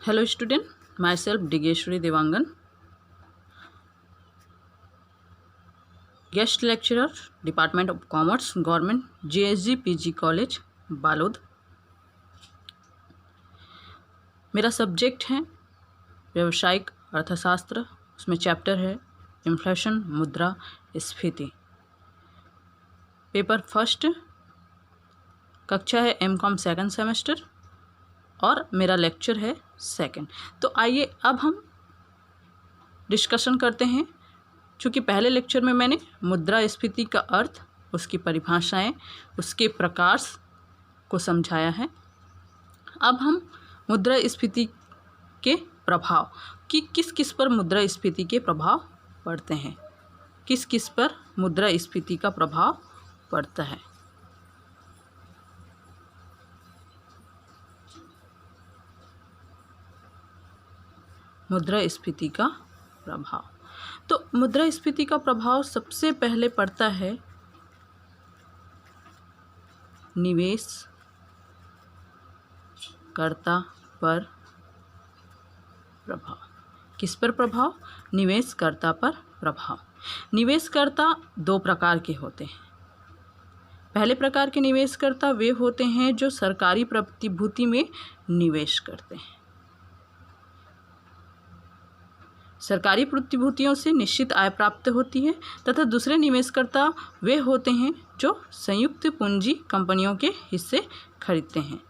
Hello student, myself Digeshwari Devangan, guest lecturer, Department of Commerce, Government, JSG PG College, Balod. मेरा subject है व्यावसायिक अर्थशास्त्र। उसमें चैप्टर है इन्फ्लेशन, मुद्रा स्फीति। पेपर फर्स्ट, कक्षा है एमकॉम सेकंड सेमेस्टर और मेरा लेक्चर है सेकंड। तो आइए अब हम डिस्कशन करते हैं। चूँकि पहले लेक्चर में मैंने मुद्रास्फीति का अर्थ, उसकी परिभाषाएं, उसके प्रकार को समझाया है। अब हम मुद्रास्फीति के प्रभाव कि किस किस पर मुद्रास्फीति के प्रभाव पड़ते हैं, किस किस पर मुद्रास्फीति का प्रभाव पड़ता है। मुद्रास्फीति का प्रभाव, तो मुद्रास्फीति का प्रभाव सबसे पहले पड़ता है निवेशकर्ता पर प्रभाव। किस पर प्रभाव? निवेशकर्ता पर प्रभाव। निवेशकर्ता दो प्रकार के होते हैं। पहले प्रकार के निवेशकर्ता वे होते हैं जो सरकारी प्रतिभूति में निवेश करते हैं। सरकारी प्रतिभूतियों से निश्चित आय प्राप्त होती है। तथा दूसरे निवेशकर्ता वे होते हैं जो संयुक्त पूंजी कंपनियों के हिस्से खरीदते हैं।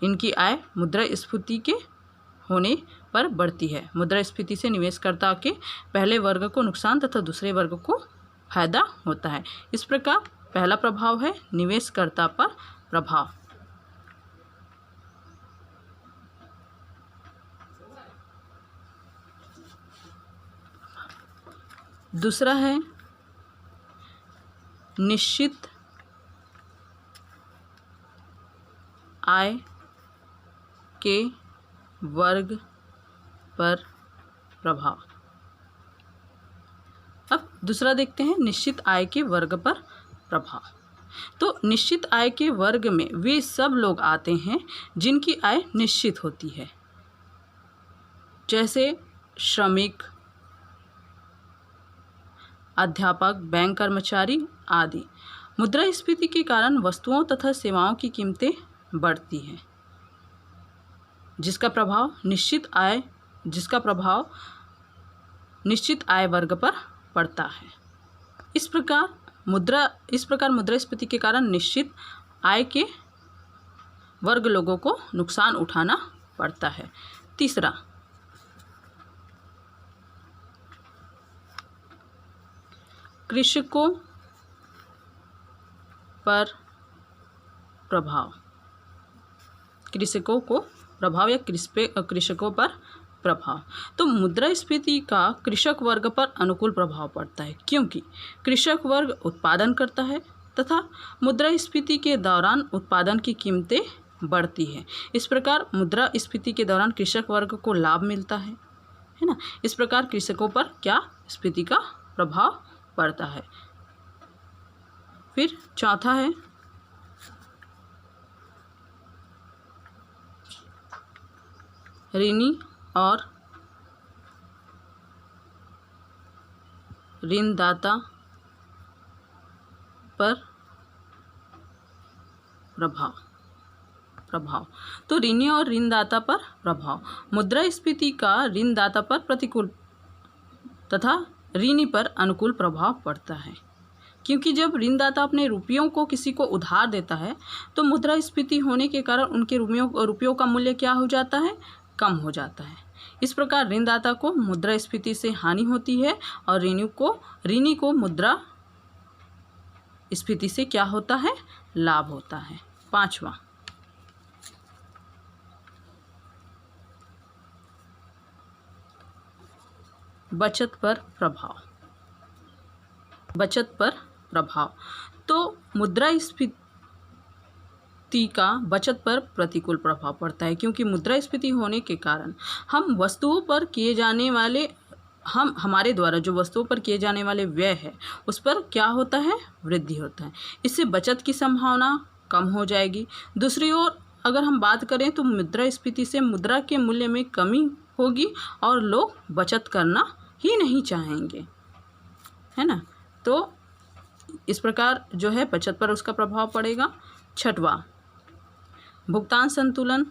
इनकी आय मुद्रास्फीति के होने पर बढ़ती है। मुद्रास्फीति से निवेशकर्ता के पहले वर्ग को नुकसान तथा दूसरे वर्ग को फायदा होता है। इस प्रकार पहला प्रभाव है निवेशकर्ता पर प्रभाव। दूसरा है निश्चित आय के वर्ग पर प्रभाव। अब दूसरा देखते हैं निश्चित आय के वर्ग पर प्रभाव। तो निश्चित आय के वर्ग में वे सब लोग आते हैं जिनकी आय निश्चित होती है, जैसे श्रमिक, अध्यापक, बैंक कर्मचारी आदि। मुद्रास्फीति के कारण वस्तुओं तथा सेवाओं की कीमतें बढ़ती हैं, जिसका प्रभाव निश्चित आय वर्ग पर पड़ता है। इस प्रकार मुद्रास्फीति के कारण निश्चित आय के वर्ग लोगों को नुकसान उठाना पड़ता है। तीसरा, कृषकों पर प्रभाव। कृषकों को प्रभाव या कृषकों पर प्रभाव। तो मुद्रास्फीति का कृषक वर्ग पर अनुकूल प्रभाव पड़ता है, क्योंकि कृषक वर्ग उत्पादन करता है तथा मुद्रास्फीति के दौरान उत्पादन की कीमतें बढ़ती है। इस प्रकार मुद्रास्फीति के दौरान कृषक वर्ग को लाभ मिलता है ना। इस प्रकार कृषकों पर क्या स्फीति का प्रभाव पड़ता है। फिर चौथा है ऋणी और ऋणदाता पर प्रभाव। तो ऋणी और ऋणदाता पर प्रभाव। मुद्रास्फीति का ऋणदाता पर प्रतिकूल तथा ऋणी पर अनुकूल प्रभाव पड़ता है, क्योंकि जब ऋणदाता अपने रुपयों को किसी को उधार देता है तो मुद्रास्फीति होने के कारण उनके रुपयों का मूल्य क्या हो जाता है? कम हो जाता है। इस प्रकार ऋणदाता को मुद्रास्फीति से हानि होती है और ऋणी को मुद्रास्फीति से क्या होता है? लाभ होता है। पांचवा, बचत पर प्रभाव। तो मुद्रास्फीति का बचत पर प्रतिकूल प्रभाव पड़ता है, क्योंकि मुद्रास्फीति होने के कारण हमारे द्वारा जो वस्तुओं पर किए जाने वाले व्यय है उस पर क्या होता है? वृद्धि होता है। इससे बचत की संभावना कम हो जाएगी। दूसरी ओर अगर हम बात करें तो मुद्रास्फीति से मुद्रा के मूल्य में कमी होगी और लोग बचत करना ही नहीं चाहेंगे, है ना। तो इस प्रकार जो है बचत पर उसका प्रभाव पड़ेगा। छठवां, भुगतान संतुलन।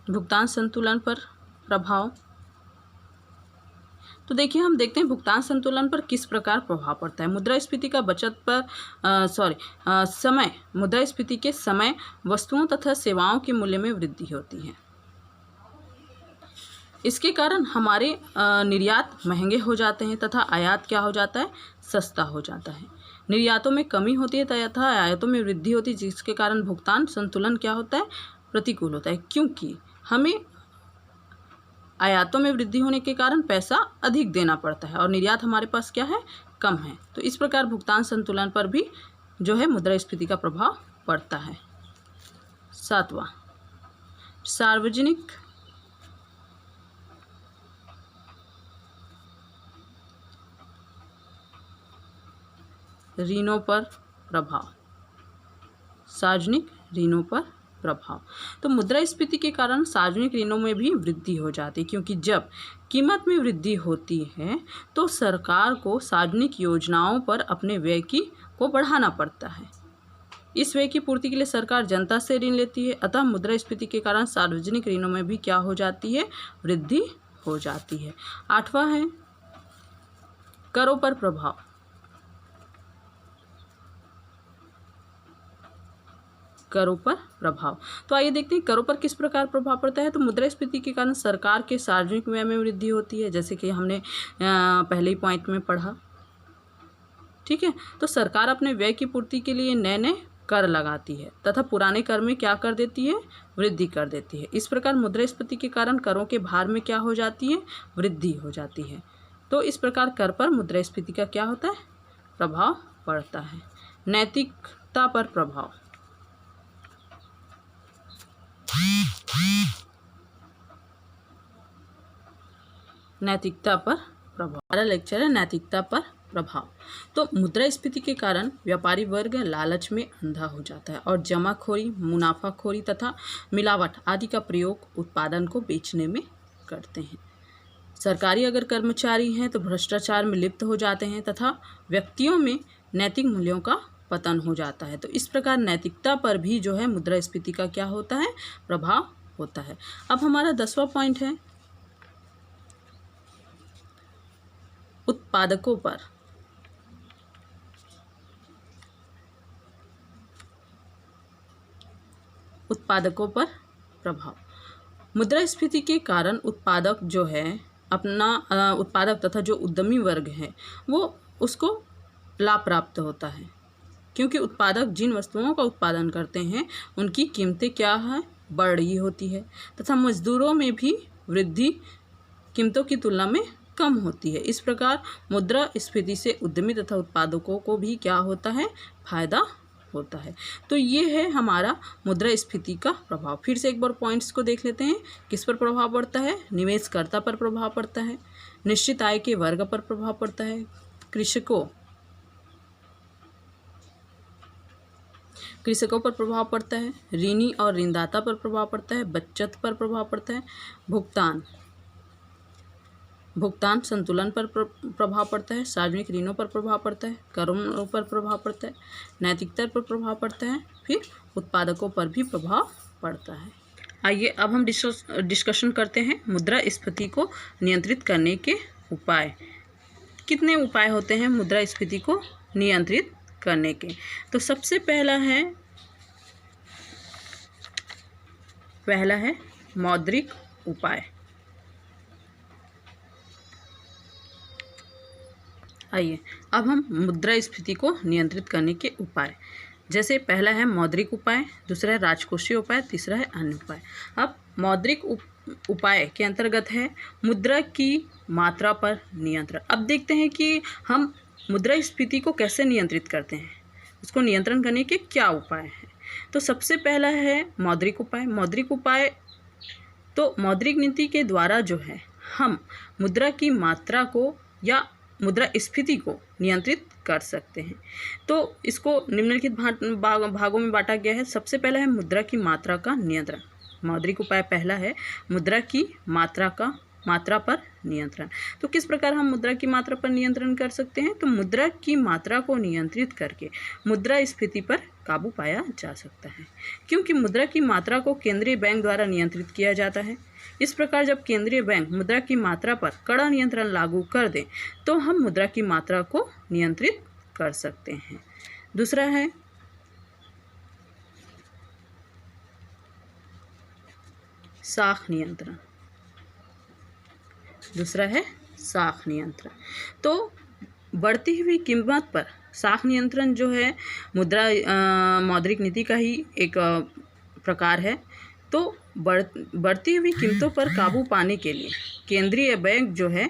भुगतान संतुलन पर प्रभाव। तो देखिए हम देखते हैं भुगतान संतुलन पर किस प्रकार प्रभाव पड़ता है। मुद्रास्फीति का बचत पर समय मुद्रास्फीति के समय वस्तुओं तथा सेवाओं के मूल्य में वृद्धि होती है। इसके कारण हमारे निर्यात महंगे हो जाते हैं तथा आयात क्या हो जाता है, सस्ता हो जाता है। निर्यातों में कमी होती है तथा आयातों में वृद्धि होती है, जिसके कारण भुगतान संतुलन क्या होता है, प्रतिकूल होता है, क्योंकि हमें आयातों में वृद्धि होने के कारण पैसा अधिक देना पड़ता है और निर्यात हमारे पास क्या है, कम है। तो इस प्रकार भुगतान संतुलन पर भी जो है मुद्रास्फीति का प्रभाव पड़ता है। सातवां, सार्वजनिक ऋणों पर प्रभाव। सार्वजनिक ऋणों पर प्रभाव। तो मुद्रास्फीति के कारण सार्वजनिक ऋणों में भी वृद्धि हो जाती है, क्योंकि जब कीमत में वृद्धि होती है तो सरकार को सार्वजनिक योजनाओं पर अपने व्यय को बढ़ाना पड़ता है। इस व्यय की पूर्ति के लिए सरकार जनता से ऋण लेती है, अतः मुद्रास्फीति के कारण सार्वजनिक ऋणों में भी क्या हो जाती है, वृद्धि हो जाती है। आठवां है करों पर प्रभाव। करों पर प्रभाव। तो आइए देखते हैं करों पर किस प्रकार प्रभाव पड़ता है। तो मुद्रास्फीति के कारण सरकार के सार्वजनिक व्यय में वृद्धि होती है, जैसे कि हमने पहले ही पॉइंट में पढ़ा, ठीक है। तो सरकार अपने व्यय की पूर्ति के लिए नए नए कर लगाती है तथा पुराने कर में क्या कर देती है, वृद्धि कर देती है। इस प्रकार मुद्रास्फीति के कारण करों के भार में क्या हो जाती है, वृद्धि हो जाती है। तो इस प्रकार कर पर मुद्रास्फीति का क्या होता है, प्रभाव पड़ता है। नैतिकता पर प्रभाव। नैतिकता पर प्रभाव। हमारा लेक्चर है नैतिकता पर प्रभाव। तो मुद्रास्फीति के कारण व्यापारी वर्ग लालच में अंधा हो जाता है और जमाखोरी, मुनाफाखोरी तथा मिलावट आदि का प्रयोग उत्पादन को बेचने में करते हैं। सरकारी अगर कर्मचारी हैं तो भ्रष्टाचार में लिप्त हो जाते हैं तथा व्यक्तियों में नैतिक मूल्यों का पतन हो जाता है। तो इस प्रकार नैतिकता पर भी जो है मुद्रास्फीति का क्या होता है, प्रभाव होता है। अब हमारा 10वां पॉइंट है उत्पादकों पर। उत्पादकों पर प्रभाव। मुद्रास्फीति के कारण उत्पादक जो है अपना उत्पादक तथा जो उद्यमी वर्ग है वो उसको लाभ प्राप्त होता है, क्योंकि उत्पादक जिन वस्तुओं का उत्पादन करते हैं उनकी कीमतें क्या है, बढ़ रही होती है तथा मजदूरों में भी वृद्धि कीमतों की तुलना में कम होती है। इस प्रकार मुद्रास्फीति से उद्यमी तथा उत्पादकों को भी क्या होता है, फायदा होता है। तो ये है हमारा मुद्रास्फीति का प्रभाव। फिर से एक बार पॉइंट्स को देख लेते हैं। किस पर प्रभाव पड़ता है, निवेशकर्ता पर प्रभाव पड़ता है, निश्चित आय के वर्ग पर प्रभाव पड़ता है, कृषकों पर प्रभाव पड़ता है, ऋणी और ऋणदाता पर प्रभाव पड़ता है, बचत पर प्रभाव पड़ता है, भुगतान संतुलन पर प्रभाव पड़ता है, सार्वजनिक ऋणों पर प्रभाव पड़ता है, करों पर प्रभाव पड़ता है, नैतिकता पर प्रभाव पड़ता है, फिर उत्पादकों पर भी प्रभाव पड़ता है। आइए अब हम डिस्कशन करते हैं मुद्रास्फीति को नियंत्रित करने के उपाय। कितने उपाय होते हैं मुद्रास्फीति को नियंत्रित करने के। तो सबसे पहला है मौद्रिक उपाय। आइए अब हम मुद्रास्फीति को नियंत्रित करने के उपाय, जैसे पहला है मौद्रिक उपाय, दूसरा है राजकोषीय उपाय, तीसरा है अन्य उपाय। अब मौद्रिक उपाय के अंतर्गत है मुद्रा की मात्रा पर नियंत्रण। अब देखते हैं कि हम मुद्रास्फीति को कैसे नियंत्रित करते हैं, उसको नियंत्रण करने के क्या उपाय हैं। तो सबसे पहला है मौद्रिक उपाय। मौद्रिक उपाय तो मौद्रिक नीति के द्वारा जो है हम मुद्रा की मात्रा को या मुद्रास्फीति को नियंत्रित कर सकते हैं। तो इसको निम्नलिखित भागों में बांटा गया है। सबसे पहला है मुद्रा की मात्रा का नियंत्रण। मौद्रिक उपाय पहला है मुद्रा की मात्रा पर नियंत्रण। तो किस प्रकार हम मुद्रा की मात्रा पर नियंत्रण कर सकते हैं? तो मुद्रा की मात्रा को नियंत्रित करके मुद्रास्फीति पर काबू पाया जा सकता है, क्योंकि मुद्रा की मात्रा को केंद्रीय बैंक द्वारा नियंत्रित किया जाता है। इस प्रकार जब केंद्रीय बैंक मुद्रा की मात्रा पर कड़ा नियंत्रण लागू कर दे तो हम मुद्रा की मात्रा को नियंत्रित कर सकते हैं। दूसरा है साख नियंत्रण। तो बढ़ती हुई कीमत पर साख नियंत्रण जो है मौद्रिक नीति का ही एक प्रकार है। तो बढ़ती हुई कीमतों पर काबू पाने के लिए केंद्रीय बैंक जो है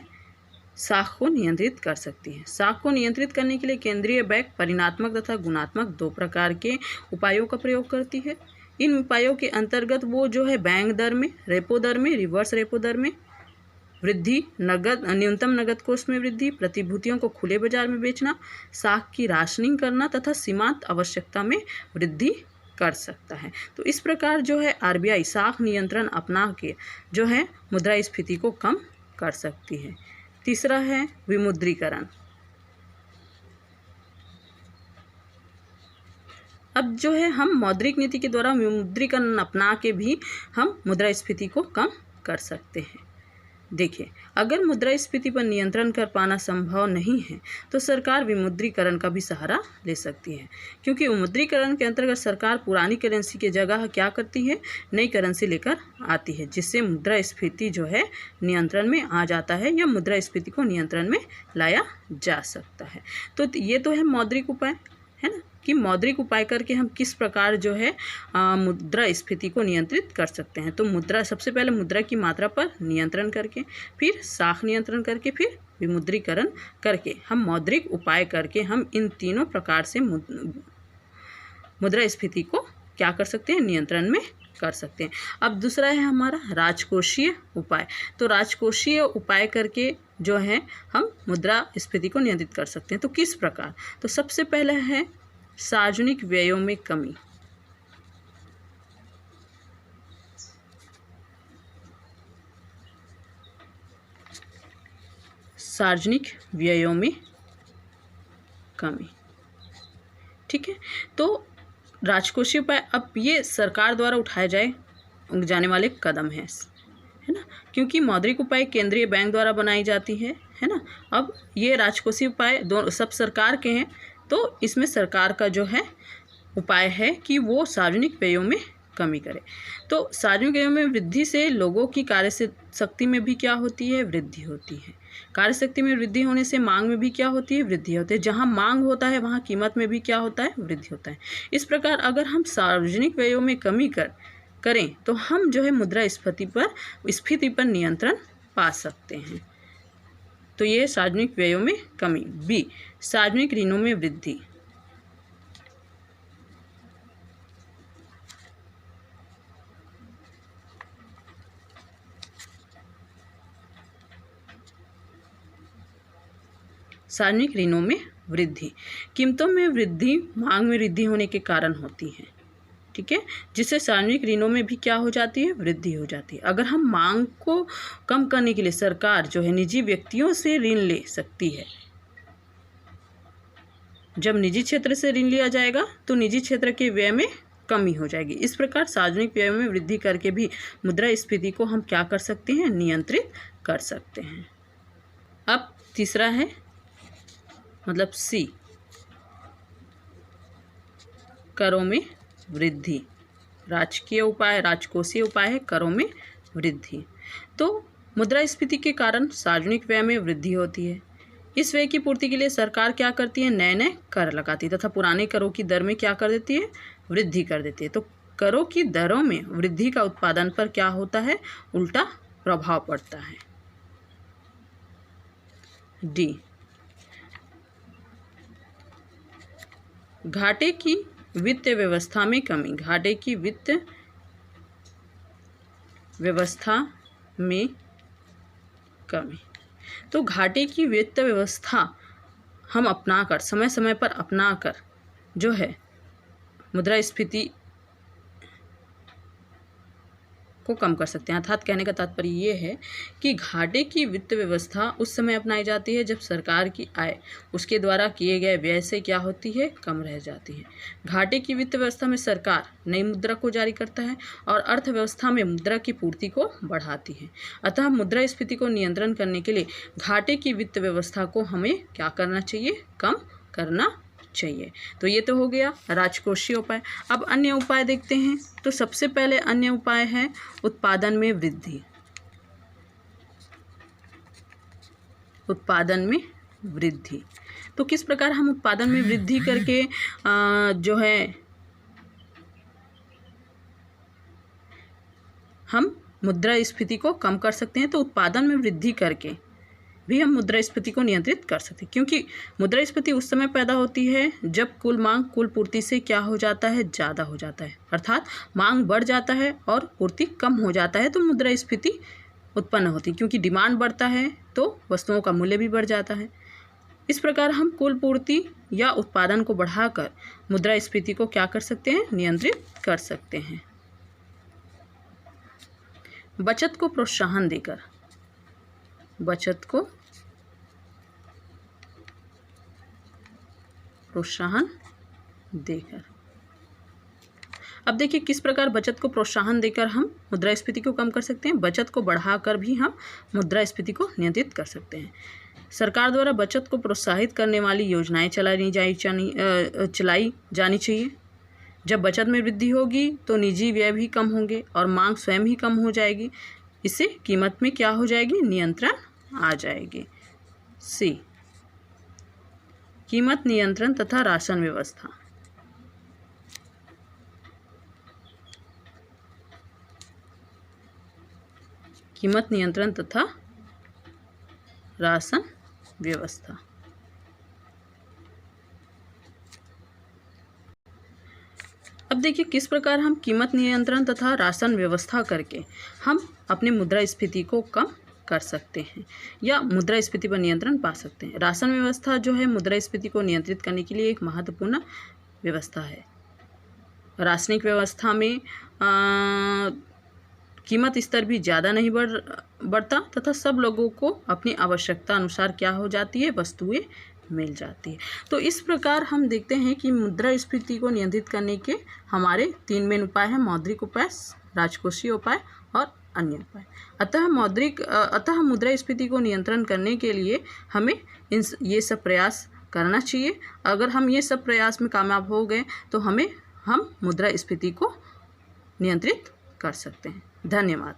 साख को नियंत्रित कर सकती है। साख को नियंत्रित करने के लिए केंद्रीय बैंक परिमाणात्मक तथा गुणात्मक दो प्रकार के उपायों का प्रयोग करती है। इन उपायों के अंतर्गत वो जो है बैंक दर में, रेपो दर में, रिवर्स रेपो दर में वृद्धि, न्यूनतम नगद कोष में वृद्धि, प्रतिभूतियों को खुले बाजार में बेचना, साख की राशनिंग करना तथा सीमांत आवश्यकता में वृद्धि कर सकता है। तो इस प्रकार जो है आरबीआई साख नियंत्रण अपना के जो है मुद्रास्फीति को कम कर सकती है। तीसरा है विमुद्रीकरण। अब जो है हम मौद्रिक नीति के द्वारा विमुद्रीकरण अपना के भी हम मुद्रास्फीति को कम कर सकते हैं। देखिए, अगर मुद्रास्फीति पर नियंत्रण कर पाना संभव नहीं है तो सरकार विमुद्रीकरण का भी सहारा ले सकती है, क्योंकि विमुद्रीकरण के अंतर्गत सरकार पुरानी करेंसी की जगह क्या करती है, नई करेंसी लेकर आती है, जिससे मुद्रास्फीति जो है नियंत्रण में आ जाता है या मुद्रास्फीति को नियंत्रण में लाया जा सकता है। तो ये तो है मौद्रिक उपाय, है ना, कि मौद्रिक उपाय करके हम किस प्रकार जो है मुद्रास्फीति को नियंत्रित कर सकते हैं। तो सबसे पहले मुद्रा की मात्रा पर नियंत्रण करके, फिर साख नियंत्रण करके, फिर विमुद्रीकरण करके, हम मौद्रिक उपाय करके हम इन तीनों प्रकार से मुद्रास्फीति को क्या कर सकते हैं, नियंत्रण में कर सकते हैं। अब दूसरा है हमारा राजकोषीय उपाय। तो राजकोषीय उपाय करके जो है हम मुद्रास्फीति को नियंत्रित कर सकते हैं। तो किस प्रकार? तो सबसे पहले है सार्वजनिक व्ययों में कमी। सार्वजनिक व्ययों में कमी, ठीक है। तो राजकोषीय उपाय अब ये सरकार द्वारा उठाए जाने वाले कदम है ना, क्योंकि मौद्रिक उपाय केंद्रीय बैंक द्वारा बनाई जाती है ना। अब ये राजकोषीय उपाय दोनों सब सरकार के हैं, तो इसमें सरकार का जो है उपाय है कि वो सार्वजनिक व्ययों में कमी करे। तो सार्वजनिक व्ययों में वृद्धि से लोगों की कार्यशक्ति में भी क्या होती है, वृद्धि होती है। कार्यशक्ति में वृद्धि होने से मांग में भी क्या होती है, वृद्धि होती है। जहाँ मांग होता है वहाँ कीमत में भी क्या होता है, वृद्धि होता है। इस प्रकार अगर हम सार्वजनिक व्ययों में कमी करें तो हम जो है मुद्रास्फीति पर नियंत्रण पा सकते हैं। तो ये सार्वजनिक व्ययों में कमी। बी, सार्वजनिक ऋणों में वृद्धि। सार्वजनिक ऋणों में वृद्धि, कीमतों में वृद्धि मांग में वृद्धि होने के कारण होती है, ठीक है, जिससे सार्वजनिक ऋणों में भी क्या हो जाती है, वृद्धि हो जाती है। अगर हम मांग को कम करने के लिए सरकार जो है निजी व्यक्तियों से ऋण ले सकती है। जब निजी क्षेत्र से ऋण लिया जाएगा तो निजी क्षेत्र के व्यय में कमी हो जाएगी। इस प्रकार सार्वजनिक व्यय में वृद्धि करके भी मुद्रास्फीति को हम क्या कर सकते हैं, नियंत्रित कर सकते हैं। अब तीसरा है मतलब सी, करों में वृद्धि। राजकोषीय उपाय है करों में वृद्धि। तो मुद्रास्फीति के कारण सार्वजनिक व्यय में वृद्धि होती है। इस व्यय की पूर्ति के लिए सरकार क्या करती है, नए नए कर लगाती है तथा पुराने करों की दर में क्या कर देती है, वृद्धि कर देती है। तो करों की दरों में वृद्धि का उत्पादन पर क्या होता है, उल्टा प्रभाव पड़ता है। डी, घाटे की वित्तीय व्यवस्था में कमी। घाटे की वित्त व्यवस्था में कमी। तो घाटे की वित्त व्यवस्था हम अपनाकर, समय समय पर अपनाकर जो है मुद्रास्फीति को कम कर सकते हैं। अर्थात कहने का तात्पर्य ये है कि घाटे की वित्त व्यवस्था उस समय अपनाई जाती है जब सरकार की आय उसके द्वारा किए गए व्यय से क्या होती है, कम रह जाती है। घाटे की वित्त व्यवस्था में सरकार नई मुद्रा को जारी करता है और अर्थव्यवस्था में मुद्रा की पूर्ति को बढ़ाती है। अतः मुद्रास्फीति को नियंत्रण करने के लिए घाटे की वित्त व्यवस्था को हमें क्या करना चाहिए, कम करना चाहिए। तो ये तो हो गया राजकोषीय उपाय। अब अन्य उपाय देखते हैं। तो सबसे पहले अन्य उपाय है उत्पादन में वृद्धि। उत्पादन में वृद्धि, तो किस प्रकार हम उत्पादन में वृद्धि करके जो है हम मुद्रास्फीति को कम कर सकते हैं। तो उत्पादन में वृद्धि करके भी हम मुद्रास्फीति को नियंत्रित कर सकते हैं, क्योंकि मुद्रास्फीति उस समय पैदा होती है जब कुल मांग कुल पूर्ति से क्या हो जाता है, ज़्यादा हो जाता है। अर्थात मांग बढ़ जाता है और पूर्ति कम हो जाता है तो मुद्रास्फीति उत्पन्न होती है, क्योंकि डिमांड बढ़ता है तो वस्तुओं का मूल्य भी बढ़ जाता है। इस प्रकार हम कुल पूर्ति या उत्पादन को बढ़ाकर मुद्रास्फीति को क्या कर सकते हैं, नियंत्रित कर सकते हैं। बचत को प्रोत्साहन देकर, बचत को प्रोत्साहन देकर। अब देखिए किस प्रकार बचत को प्रोत्साहन देकर हम मुद्रास्फीति को कम कर सकते हैं। बचत को बढ़ाकर भी हम मुद्रास्फीति को नियंत्रित कर सकते हैं। सरकार द्वारा बचत को प्रोत्साहित करने वाली योजनाएं चलाई जानी चाहिए। जब बचत में वृद्धि होगी तो निजी व्यय भी कम होंगे और मांग स्वयं ही कम हो जाएगी। इससे कीमत में क्या हो जाएगी, नियंत्रण आ जाएगी। सी, कीमत नियंत्रण तथा राशन व्यवस्था। कीमत नियंत्रण तथा राशन व्यवस्था। अब देखिए किस प्रकार हम कीमत नियंत्रण तथा राशन व्यवस्था करके हम अपनी मुद्रास्फीति को कम कर सकते हैं या मुद्रास्फीति पर नियंत्रण पा सकते हैं। राशन व्यवस्था जो है मुद्रास्फीति को नियंत्रित करने के लिए एक महत्वपूर्ण व्यवस्था है। रासायनिक व्यवस्था में कीमत स्तर भी ज़्यादा नहीं बढ़ता तथा सब लोगों को अपनी आवश्यकता अनुसार क्या हो जाती है, वस्तुएं मिल जाती है। तो इस प्रकार हम देखते हैं कि मुद्रास्फीति को नियंत्रित करने के हमारे 3 मेन उपाय हैं: मौद्रिक उपाय, राजकोषीय उपाय और अन्य उपाय। अतः मुद्रास्फीति को नियंत्रण करने के लिए हमें ये सब प्रयास करना चाहिए। अगर हम ये सब प्रयास में कामयाब हो गए तो हम मुद्रास्फीति को नियंत्रित कर सकते हैं। धन्यवाद।